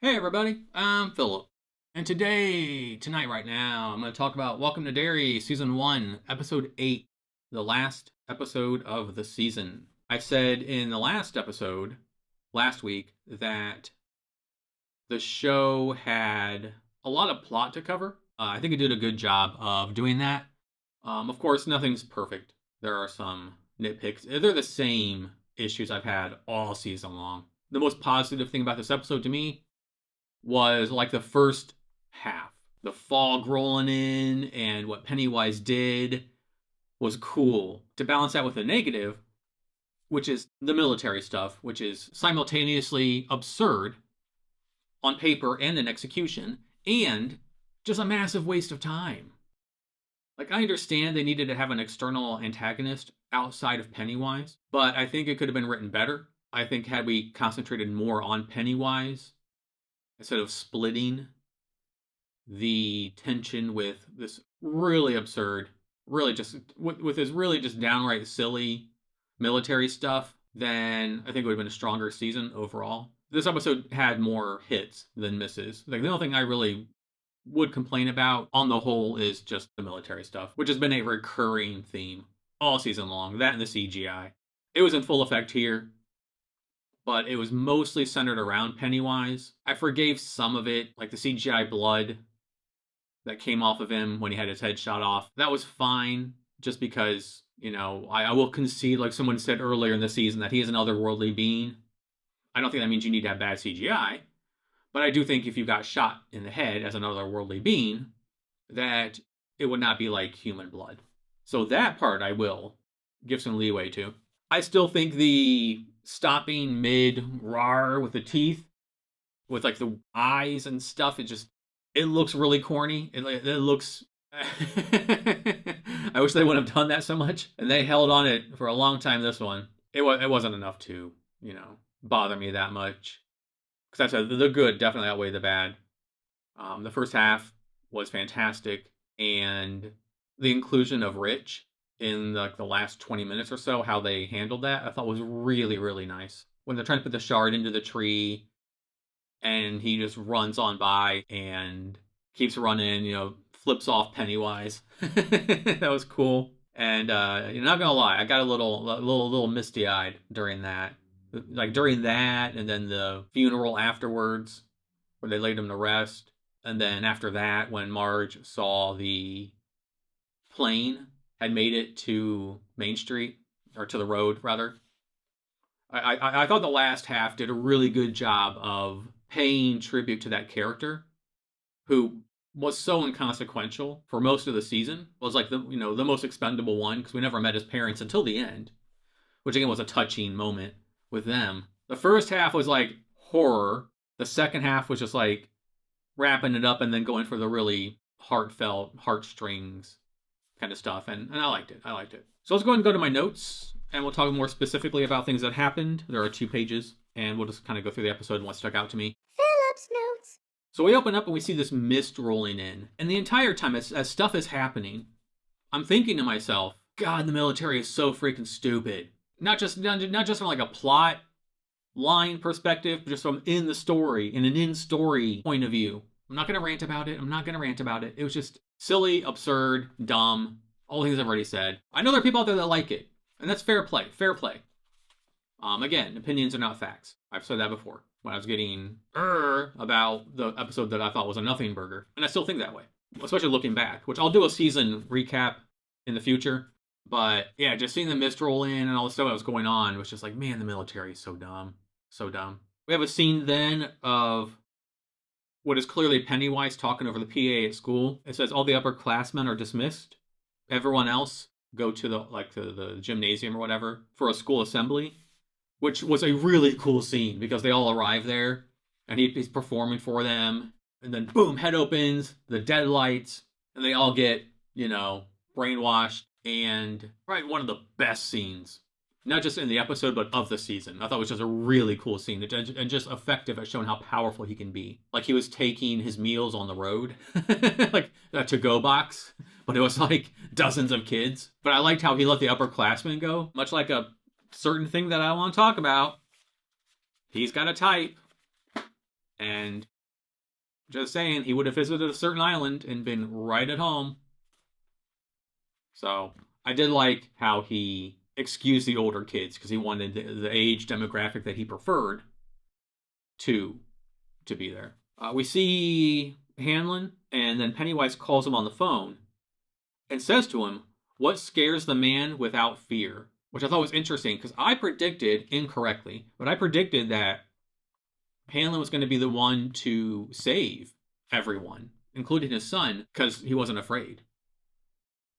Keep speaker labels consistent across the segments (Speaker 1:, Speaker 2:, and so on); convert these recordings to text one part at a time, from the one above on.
Speaker 1: Hey everybody, I'm Philip. And tonight right now, I'm going to talk about Welcome to Derry, Season 1, Episode 8, the last episode of the season. I said in the last episode, last week, that the show had a lot of plot to cover. I think it did a good job of doing that. Of course, nothing's perfect. There are some nitpicks. They're the same issues I've had all season long. The most positive thing about this episode to me was like the first half. The fog rolling in and what Pennywise did was cool. To balance that with the negative, which is the military stuff, which is simultaneously absurd on paper and in execution, and just a massive waste of time. Like, I understand they needed to have an external antagonist outside of Pennywise, but I think it could have been written better. I think had we concentrated more on Pennywise, instead of splitting the tension with this really absurd, really just with this really just downright silly military stuff, then I think it would have been a stronger season overall. This episode had more hits than misses. Like, the only thing I really would complain about on the whole is just the military stuff, which has been a recurring theme all season long. That and the CGI. It was in full effect here, but it was mostly centered around Pennywise. I forgave some of it, like the CGI blood that came off of him when he had his head shot off. That was fine, just because, I will concede, like someone said earlier in the season, that he is an otherworldly being. I don't think that means you need to have bad CGI, but I do think if you got shot in the head as an otherworldly being, that it would not be like human blood. So that part I will give some leeway to. I still think the stopping mid rar with the teeth, with like the eyes and stuff, it looks really corny. It looks I wish they wouldn't have done that so much, and they held on it for a long time. This one, it wasn't enough to bother me that much, because I said the good definitely outweigh the bad. The first half was fantastic, and the inclusion of Rich in the last 20 minutes or so, how they handled that, I thought was really, really nice. When they're trying to put the shard into the tree, and he just runs on by and keeps running, flips off Pennywise. That was cool. And you're not gonna lie, I got a little misty-eyed during that. Like during that, and then the funeral afterwards, where they laid him to rest. And then after that, when Marge saw the plane had made it to Main Street, or to the road, rather. I thought the last half did a really good job of paying tribute to that character, who was so inconsequential for most of the season. Was like the most expendable one, because we never met his parents until the end, which again was a touching moment with them. The first half was like horror. The second half was just like wrapping it up and then going for the really heartfelt, heartstrings kind of stuff, and I liked it. So let's go ahead and go to my notes, and we'll talk more specifically about things that happened. There are 2 pages, and we'll just kind of go through the episode and what stuck out to me.
Speaker 2: Philip's notes.
Speaker 1: So we open up and we see this mist rolling in, and the entire time as stuff is happening, I'm thinking to myself, God, the military is so freaking stupid. Not just from like a plot line perspective, but just from in the story, in an in-story point of view. I'm not going to rant about it. It was just silly, absurd, dumb, all the things I've already said. I know there are people out there that like it, and that's fair play. Again, opinions are not facts. I've said that before, when I was getting about the episode that I thought was a nothing burger, and I still think that way, especially looking back, which I'll do a season recap in the future. But yeah, just seeing the mist roll in and all the stuff that was going on was just like, man, the military is so dumb. We have a scene then of what is clearly Pennywise talking over the PA at school. It says all the upperclassmen are dismissed. Everyone else go to the gymnasium or whatever for a school assembly, which was a really cool scene, because they all arrive there and he's performing for them, and then boom, head opens, the deadlights, and they all get brainwashed. And probably one of the best scenes, not just in the episode, but of the season. I thought it was just a really cool scene, and just effective at showing how powerful he can be. Like, he was taking his meals on the road, like a to-go box, but it was like dozens of kids. But I liked how he let the upperclassmen go, much like a certain thing that I want to talk about. He's got a type, and Just saying, he would have visited a certain island and been right at home. So I did like how he excused the older kids because he wanted the age demographic that he preferred to be there. We see Hanlon, and then Pennywise calls him on the phone and says to him, "What scares the man without fear?" Which I thought was interesting because I predicted incorrectly, but I predicted that Hanlon was going to be the one to save everyone, including his son, because he wasn't afraid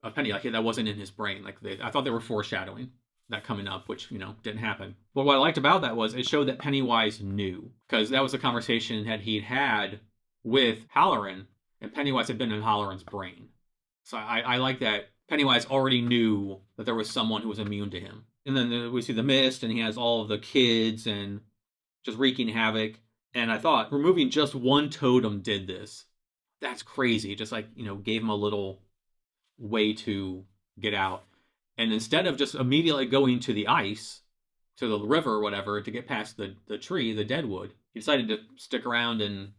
Speaker 1: of Penny. Like, that wasn't in his brain. Like, I thought they were foreshadowing that coming up, which, didn't happen. But what I liked about that was it showed that Pennywise knew, because that was a conversation that he'd had with Halloran, and Pennywise had been in Halloran's brain. So I like that Pennywise already knew that there was someone who was immune to him. And then we see the mist, and he has all of the kids and just wreaking havoc. And I thought removing just one totem did this. That's crazy. Just gave him a little way to get out. And instead of just immediately going to the ice, to the river or whatever, to get past the tree, the deadwood, he decided to stick around and,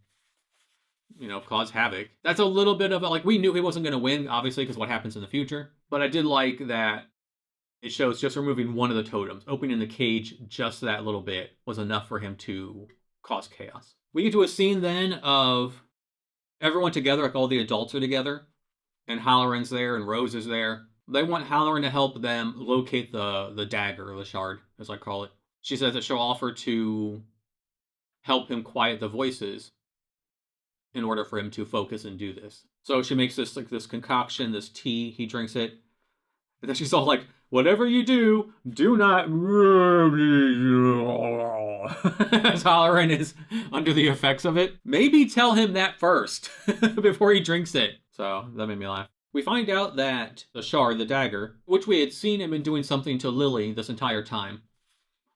Speaker 1: cause havoc. That's a little bit of we knew he wasn't going to win, obviously, because what happens in the future. But I did like that it shows just removing one of the totems, opening the cage just that little bit was enough for him to cause chaos. We get to a scene then of everyone together, like all the adults are together, and Halloran's there and Rose is there. They want Halloran to help them locate the dagger, or the shard, as I call it. She says that she'll offer to help him quiet the voices in order for him to focus and do this. So she makes this concoction, this tea, he drinks it, and then she's all like, "Whatever you do, do not..." As Halloran is under the effects of it. Maybe tell him that first before he drinks it. So that made me laugh. We find out that the shard, the dagger, which we had seen him been doing something to Lily this entire time.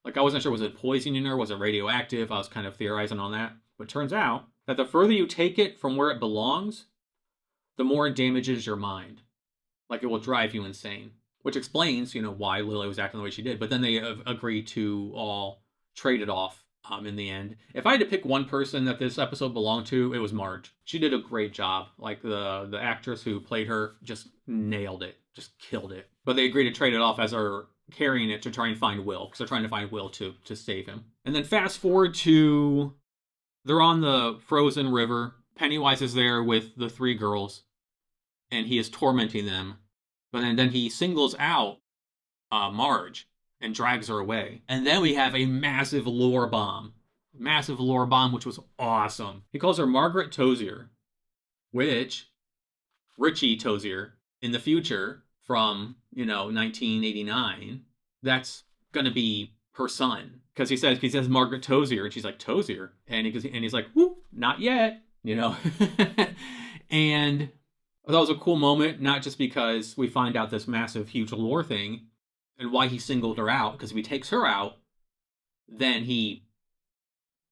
Speaker 1: I wasn't sure, was it poisoning her? Was it radioactive? I was kind of theorizing on that. But it turns out that the further you take it from where it belongs, the more it damages your mind. It will drive you insane. Which explains, why Lily was acting the way she did. But then they agreed to all trade it off in the end. If I had to pick one person that this episode belonged to, it was Marge. She did a great job. The actress who played her just nailed it. Just killed it. But they agreed to trade it off as her carrying it to try and find Will. Because they're trying to find Will to save him. And then fast forward to... they're on the frozen river. Pennywise is there with the three girls. And he is tormenting them. But then he singles out Marge and drags her away. And then we have a massive lore bomb. Which was awesome. He calls her Margaret Tozier, which Richie Tozier in the future from, 1989, that's going to be her son. Because he says Margaret Tozier, and she's like, "Tozier?" And he's like, "Whoop, not yet," And that was a cool moment, not just because we find out this massive, huge lore thing and why he singled her out, because if he takes her out, then he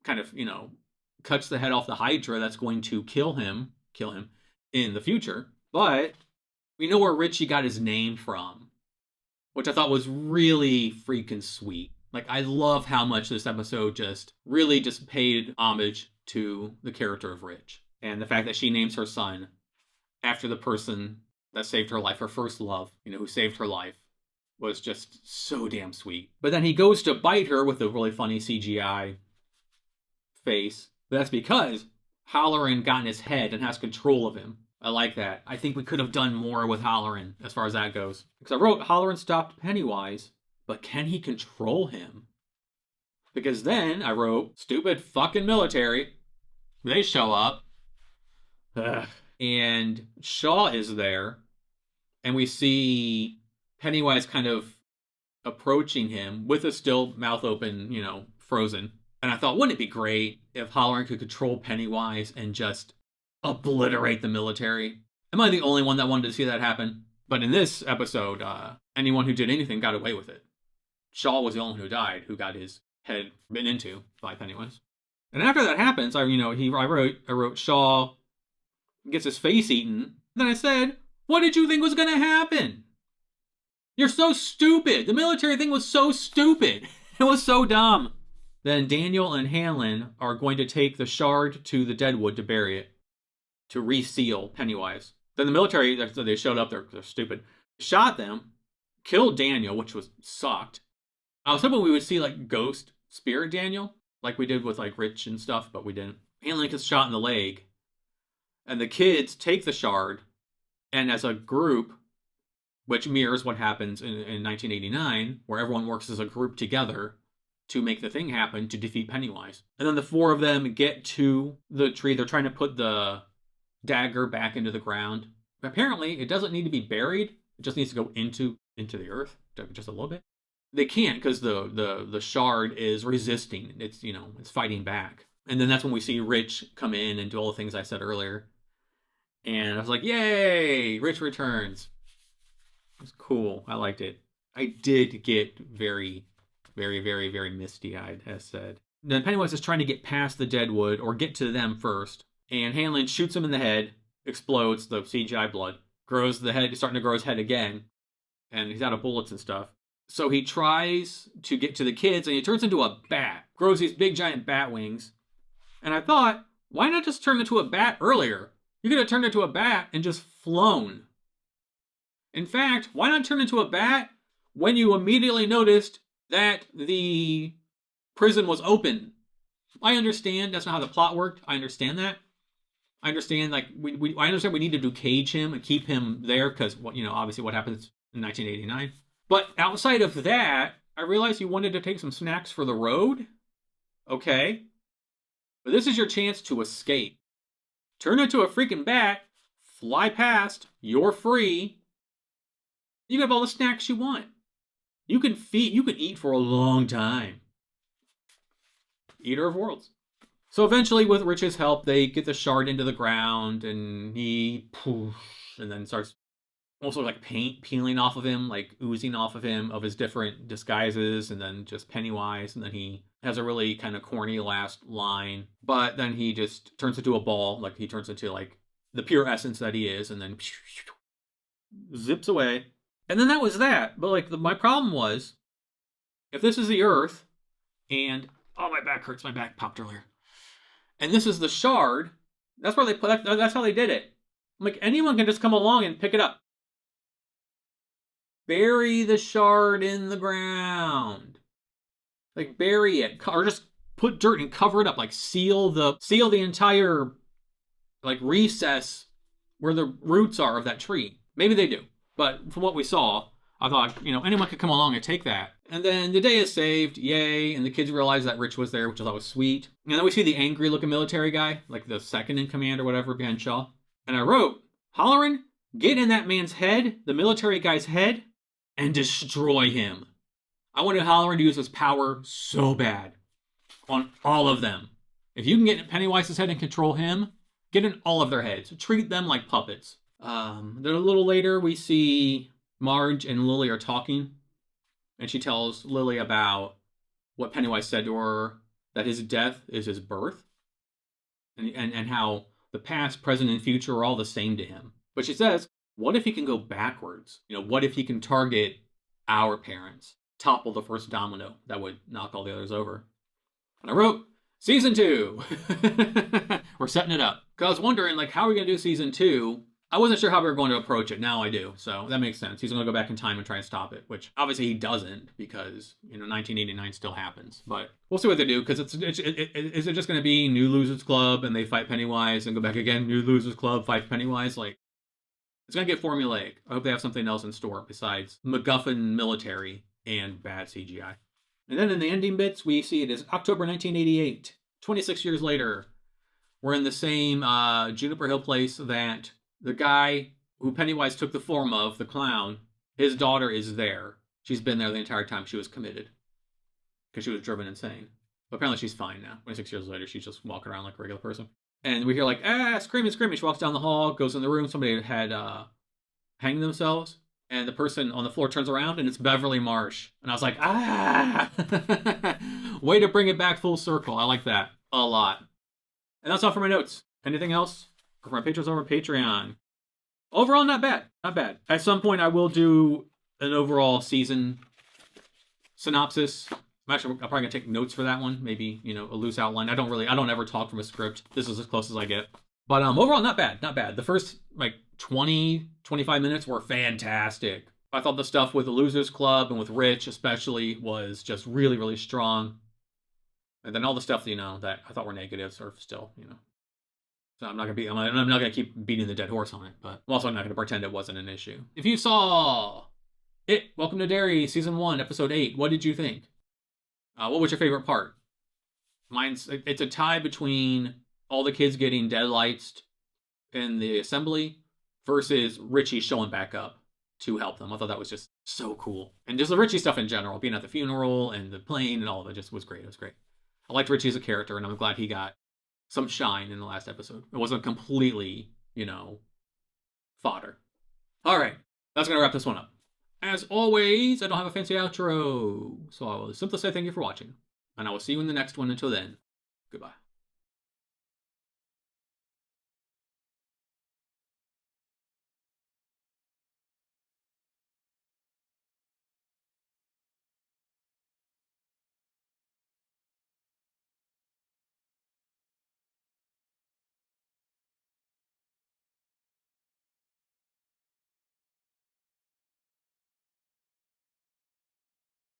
Speaker 1: kind of, cuts the head off the Hydra that's going to kill him in the future. But we know where Richie got his name from, which I thought was really freaking sweet. I love how much this episode just paid homage to the character of Rich. And the fact that she names her son after the person that saved her life, her first love, who saved her life, was just so damn sweet. But then he goes to bite her with a really funny CGI face. But that's because Halloran got in his head and has control of him. I like that. I think we could have done more with Halloran as far as that goes. Because I wrote, Halloran stopped Pennywise, but can he control him? Because then I wrote, stupid fucking military. They show up. Ugh. And Shaw is there. And we see Pennywise kind of approaching him with a still mouth open, frozen. And I thought, wouldn't it be great if Halloran could control Pennywise and just obliterate the military? Am I the only one that wanted to see that happen? But in this episode, anyone who did anything got away with it. Shaw was the only one who died, who got his head bitten into by Pennywise. And after that happens, I wrote Shaw gets his face eaten. Then I said, what did you think was going to happen? You're so stupid. The military thing was so stupid. It was so dumb. Then Daniel and Hanlon are going to take the shard to the Deadwood to bury it. to reseal Pennywise. Then the military, they showed up, they're stupid, shot them, killed Daniel, which sucked. I was hoping we would see like ghost spirit Daniel, like we did with like Rich and stuff, but we didn't. Hanley gets shot in the leg, and the kids take the shard, and as a group, which mirrors what happens in 1989, where everyone works as a group together to make the thing happen to defeat Pennywise. And then the four of them get to the tree. They're trying to put the dagger back into the ground. Apparently, it doesn't need to be buried. It just needs to go into the earth just a little bit. They can't because the shard is resisting. It's it's fighting back. And then that's when we see Rich come in and do all the things I said earlier. And I was like, yay! Rich returns. It was cool. I liked it. I did get very, very, very, very misty-eyed, as said. Then Pennywise is trying to get past the deadwood, or get to them first. And Hanlon shoots him in the head, explodes, the CGI blood. Grows the head, starting to grow his head again. And he's out of bullets and stuff. So he tries to get to the kids, and he turns into a bat. Grows these big, giant bat wings. And I thought, why not just turn into a bat earlier? You could have turned into a bat and just flown. In fact, why not turn into a bat when you immediately noticed that the prison was open? I understand that's not how the plot worked. I understand that. I understand, like, I understand we needed to cage him and keep him there because, obviously what happens in 1989. But outside of that, I realized you wanted to take some snacks for the road. Okay. But this is your chance to escape. Turn into a freaking bat, fly past, you're free. You have all the snacks you want. You can eat for a long time. Eater of worlds. So eventually, with Rich's help, they get the shard into the ground, and he and then starts also like paint peeling off of him, like oozing off of him of his different disguises, and then just Pennywise, and then he has a really kind of corny last line, but then he just turns into a ball, like he turns into like the pure essence that he is, and then zips away. And then that was that. But like my problem was, if this is the Earth, and oh, my back hurts, my back popped earlier, and this is the shard, that's where they put. That's how they did it. Like anyone can just come along and pick it up. Bury the shard in the ground. Like bury it, or just put dirt and cover it up. Like seal the entire like recess where the roots are of that tree. Maybe they do, but from what we saw, I thought anyone could come along and take that. And then the day is saved, yay! And the kids realize that Rich was there, which I thought was sweet. And then we see the angry-looking military guy, like the second in command or whatever, behind Shaw. And I wrote, Halloran, get in that man's head, the military guy's head, and destroy him. I wanted Halloran to use his power so bad on all of them. If you can get in Pennywise's head and control him, get in all of their heads. Treat them like puppets. Then a little later, we see Marge and Lily are talking, and she tells Lily about what Pennywise said to her, that his death is his birth, and how the past, present, and future are all the same to him. But she says, what if he can go backwards? What if he can target our parents? Topple the first domino that would knock all the others over. And I wrote, Season 2! We're setting it up. Because I was wondering, like, how are we going to do Season 2? I wasn't sure how we were going to approach it. Now I do. So that makes sense. He's going to go back in time and try and stop it, which obviously he doesn't because, 1989 still happens. But we'll see what they do, because is it just going to be New Losers Club and they fight Pennywise and go back again? New Losers Club fight Pennywise? Like, it's going to get formulaic. I hope they have something else in store besides MacGuffin military and bad CGI. And then in the ending bits, we see it is October 1988. 26 years later, we're in the same Juniper Hill place that the guy who Pennywise took the form of, the clown, his daughter is there. She's been there the entire time she was committed because she was driven insane. But apparently she's fine now. 26 years later, she's just walking around like a regular person. And we hear like, screaming. She walks down the hall, goes in the room. Somebody had hanged themselves. And the person on the floor turns around, and it's Beverly Marsh. And I was like, way to bring it back full circle. I like that a lot. And that's all for my notes. Anything else? Go for my patrons over Patreon. Overall, not bad. Not bad. At some point, I will do an overall season synopsis. I'm probably going to take notes for that one. Maybe, a loose outline. I don't ever talk from a script. This is as close as I get. But overall, not bad, not bad. The first like 20, 25 minutes were fantastic. I thought the stuff with the Losers Club and with Rich especially was just really, really strong. And then all the stuff, that I thought were negatives are still. So I'm not gonna keep beating the dead horse on it, but I'm also not gonna pretend it wasn't an issue. If you saw it, Welcome to Derry, season 1, episode 8, what did you think? What was your favorite part? It's a tie between all the kids getting deadlights in the assembly versus Richie showing back up to help them. I thought that was just so cool. And just the Richie stuff in general, being at the funeral and the plane and all of it just was great. It was great. I liked Richie as a character, and I'm glad he got some shine in the last episode. It wasn't completely, fodder. All right, that's going to wrap this one up. As always, I don't have a fancy outro, so I will simply say thank you for watching, and I will see you in the next one. Until then, goodbye.